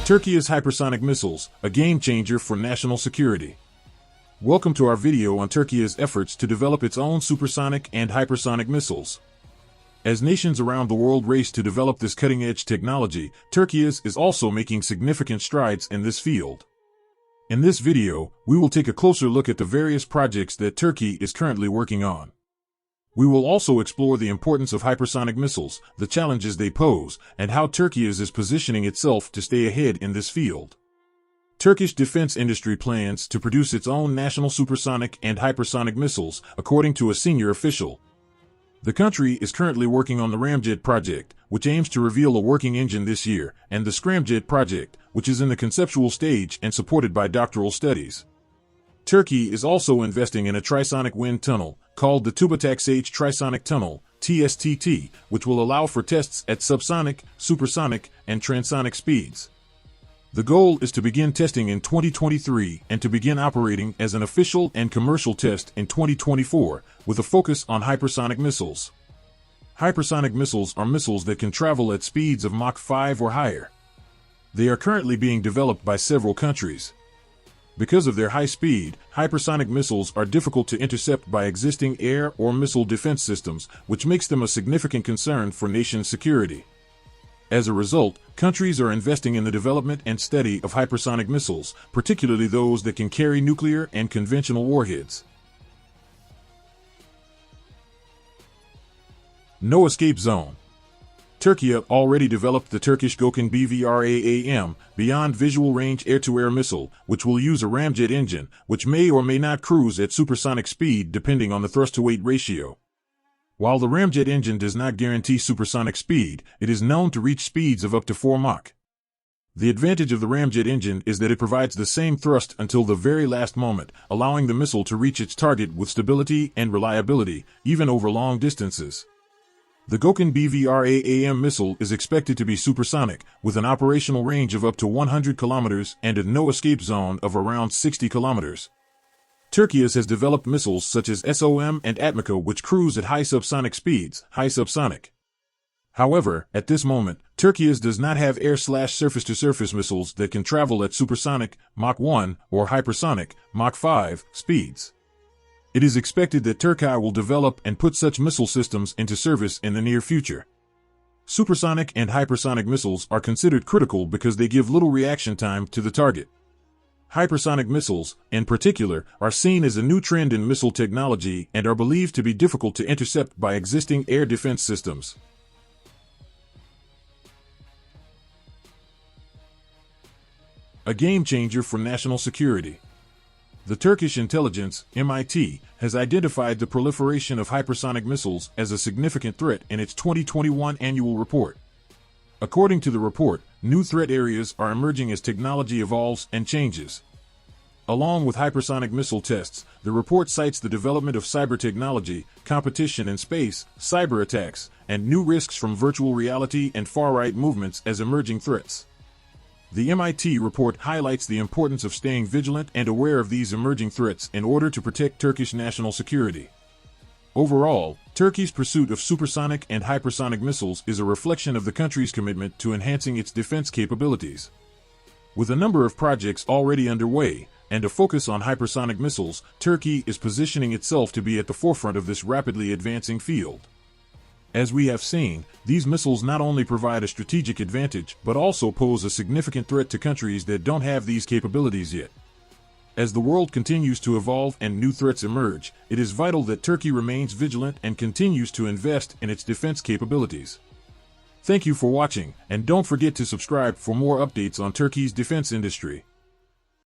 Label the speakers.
Speaker 1: Turkiye's hypersonic missiles, a game changer for national security. Welcome to our video on Turkiye's efforts to develop its own supersonic and hypersonic missiles. As nations around the world race to develop this cutting-edge technology, Turkiye is also making significant strides in this field. In this video, we will take a closer look at the various projects that Turkey is currently working on. We will also explore the importance of hypersonic missiles, the challenges they pose, and how Turkiye is positioning itself to stay ahead in this field. Turkish defense industry plans to produce its own national supersonic and hypersonic missiles, according to a senior official. The country is currently working on the Ramjet project, which aims to reveal a working engine this year, and the Scramjet project, which is in the conceptual stage and supported by doctoral studies. Turkey is also investing in a trisonic wind tunnel, called the Tubataksache Trisonic Tunnel, TSTT, which will allow for tests at subsonic, supersonic, and transonic speeds. The goal is to begin testing in 2023 and to begin operating as an official and commercial test in 2024, with a focus on hypersonic missiles. Hypersonic missiles are missiles that can travel at speeds of Mach 5 or higher. They are currently being developed by several countries. Because of their high speed, hypersonic missiles are difficult to intercept by existing air or missile defense systems, which makes them a significant concern for nation security. As a result, countries are investing in the development and study of hypersonic missiles, particularly those that can carry nuclear and conventional warheads. No escape zone. Turkiye already developed the Turkish Gökhan BVRAAM, Beyond Visual Range Air-to-Air Missile, which will use a ramjet engine, which may or may not cruise at supersonic speed depending on the thrust-to-weight ratio. While the ramjet engine does not guarantee supersonic speed, it is known to reach speeds of up to 4 Mach. The advantage of the ramjet engine is that it provides the same thrust until the very last moment, allowing the missile to reach its target with stability and reliability, even over long distances. The Gökhan BVRAAM missile is expected to be supersonic, with an operational range of up to 100 kilometers and a no-escape zone of around 60 kilometers. Turkiye has developed missiles such as SOM and Atmiko, which cruise at high subsonic speeds, high subsonic. However, at this moment, Turkiye does not have air/surface-to-surface missiles that can travel at supersonic, Mach 1, or hypersonic, Mach 5, speeds. It is expected that Turkiye will develop and put such missile systems into service in the near future. Supersonic and hypersonic missiles are considered critical because they give little reaction time to the target. Hypersonic missiles, in particular, are seen as a new trend in missile technology and are believed to be difficult to intercept by existing air defense systems. A game changer for national security. The Turkish intelligence, MIT, has identified the proliferation of hypersonic missiles as a significant threat in its 2021 annual report. According to the report, new threat areas are emerging as technology evolves and changes. Along with hypersonic missile tests, the report cites the development of cyber technology, competition in space, cyber attacks, and new risks from virtual reality and far-right movements as emerging threats. The MIT report highlights the importance of staying vigilant and aware of these emerging threats in order to protect Turkish national security. Overall, Turkey's pursuit of supersonic and hypersonic missiles is a reflection of the country's commitment to enhancing its defense capabilities. With a number of projects already underway, and a focus on hypersonic missiles, Turkey is positioning itself to be at the forefront of this rapidly advancing field. As we have seen, these missiles not only provide a strategic advantage but also pose a significant threat to countries that don't have these capabilities yet. As the world continues to evolve and new threats emerge, it is vital that Turkey remains vigilant and continues to invest in its defense capabilities. Thank you for watching, and don't forget to subscribe for more updates on Turkey's defense industry.